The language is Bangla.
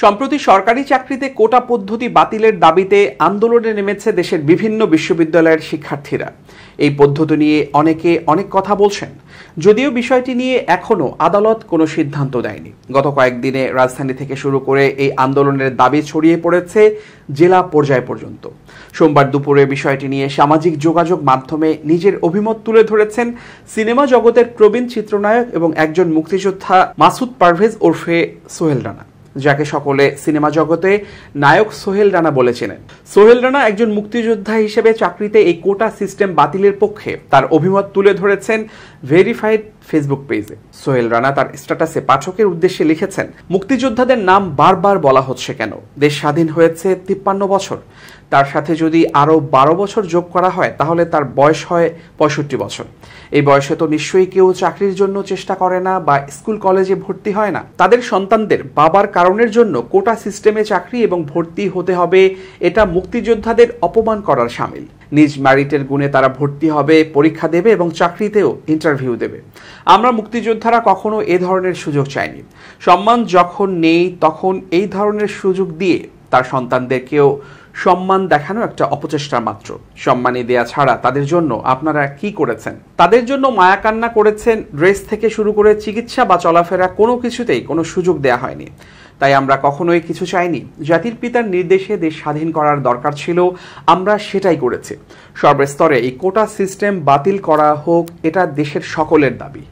সম্প্রতি সরকারি চাকরিতে কোটা পদ্ধতি বাতিলের দাবিতে আন্দোলনে নেমেছে দেশের বিভিন্ন বিশ্ববিদ্যালয়ের শিক্ষার্থীরা। এই পদ্ধতি নিয়ে অনেকে অনেক কথা বলছেন, যদিও বিষয়টি নিয়ে এখনো আদালত কোনো সিদ্ধান্ত দেয়নি। গত কয়েকদিনে রাজধানী থেকে শুরু করে এই আন্দোলনের দাবি ছড়িয়ে পড়েছে জেলা পর্যায় পর্যন্ত। সোমবার দুপুরে বিষয়টি নিয়ে সামাজিক যোগাযোগ মাধ্যমে নিজের অভিমত তুলে ধরেছেন সিনেমা জগতের প্রবীণ চিত্রনায়ক এবং একজন মুক্তিযোদ্ধা মাসুদ পারভেজ ওরফে সোহেল রানা, যাকে সকলে সিনেমা জগতে নায়ক সোহেল রানা বলে চেনেন। সোহেল রানা একজন মুক্তিযোদ্ধা হিসেবে চাকরিতে এই কোটা সিস্টেম বাতিলের পক্ষে তার অভিমত তুলে ধরেছেন ভেরিফাইড ফেসবুক পেজে। সোহেল রানা তার স্ট্যাটাসে পাঠকের উদ্দেশ্যে লিখেছেন, মুক্তিযোদ্ধাদের নাম বারবার বলা হচ্ছে কেন? দেশ স্বাধীন হয়েছে 53 বছর, তার সাথে যদি আরো 12 বছর যোগ করা হয় তাহলে তার বয়স হয় 65 বছর। এই বয়সে তো নিশ্চয়ই কেউ চাকরির জন্য চেষ্টা করে না বা স্কুল কলেজে ভর্তি হয় না। তাদের সন্তানদের বাবার কারণের জন্য কোটা সিস্টেমে চাকরি এবং ভর্তি হতে হবে, এটা মুক্তিযোদ্ধাদের অপমান করার শামিল। নিজ মেরিটের গুণে তারা ভর্তি হবে, পরীক্ষা দেবে এবং চাকরিতেও ইন্টারভিউ দেবে। আমরা মুক্তিযোদ্ধারা কখনো এ ধরনের সুযোগ চাইনি। সম্মান যখন নেই তখন এই ধরনের সুযোগ দিয়ে তার সন্তানদেরকেও সম্মান দেখানো একটা অপচেষ্টা মাত্র। সম্মানী দেয়া ছাড়া তাদের জন্য আপনারা কি করেছেন? তাদের জন্য মায়া কান্না করেছেন, ড্রেস থেকে শুরু করে চিকিৎসা বা চলাফেরা কোনো কিছুতেই কোনো সুযোগ দেয়া হয়নি। তাই আমরা কখনোই কিছু চাইনি। জাতির পিতার নির্দেশে দেশ স্বাধীন করার দরকার ছিল, আমরা সেটাই করেছি। সর্বস্তরে এই কোটা সিস্টেম বাতিল করা হোক, এটা দেশের সকলের দাবি।